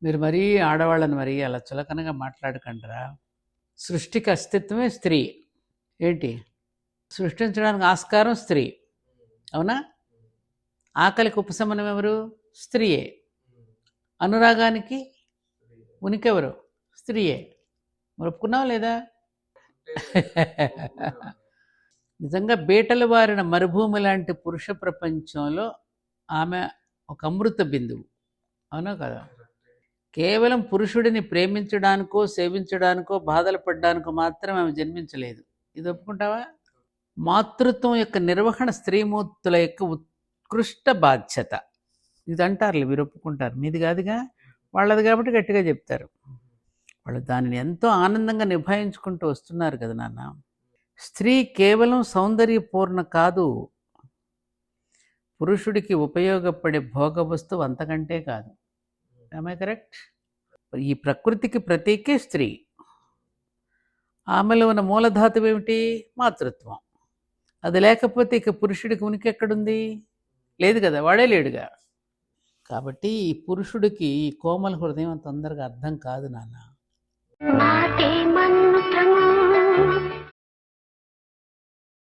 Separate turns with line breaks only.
మీరు మరీ ఆడవాళ్ళని మరీ అలా చులకనగా మాట్లాడకండిరా. సృష్టికి అస్తిత్వమే స్త్రీ. ఏంటి సృష్టించడానికి ఆస్కారం స్త్రీ, అవునా? ఆకలికి ఉపశమనం ఎవరు? స్త్రీయే. అనురాగానికి ఉనికి ఎవరు? స్త్రీయే. మరి ఒప్పుకున్నావా లేదా? నిజంగా బీటలు వారిన మరుభూమి లాంటి పురుష ప్రపంచంలో ఆమె ఒక అమృత బిందువు, అవునా కదా? కేవలం పురుషుడిని ప్రేమించడానికో సేవించడానికో బాధలు పడ్డానికో మాత్రం ఆమె జన్మించలేదు. ఇది ఒప్పుకుంటావా? మాతృత్వం యొక్క నిర్వహణ స్త్రీమూర్తుల యొక్క ఉత్కృష్ట బాధ్యత. ఇది అంటారులే, మీరు ఒప్పుకుంటారు. మీది కాదుగా, వాళ్ళది కాబట్టి గట్టిగా చెప్తారు. వాళ్ళు దానిని ఎంతో ఆనందంగా నిభాయించుకుంటూ వస్తున్నారు కదా నాన్న. స్త్రీ కేవలం సౌందర్యపూర్ణ కాదు, పురుషుడికి ఉపయోగపడే భోగ వస్తువు అంతకంటే కాదు. ఆమె కరెక్ట్? ఈ ప్రకృతికి ప్రతీకే స్త్రీ. ఆమెలో ఉన్న మూలధాతువు ఏమిటి? మాతృత్వం. అది లేకపోతే ఇక పురుషుడికి ఉనికి ఎక్కడుంది? లేదు కదా, వాడే లేడుగా. కాబట్టి ఈ పురుషుడికి ఈ కోమల హృదయం తొందరగా అర్థం కాదు నాన్న.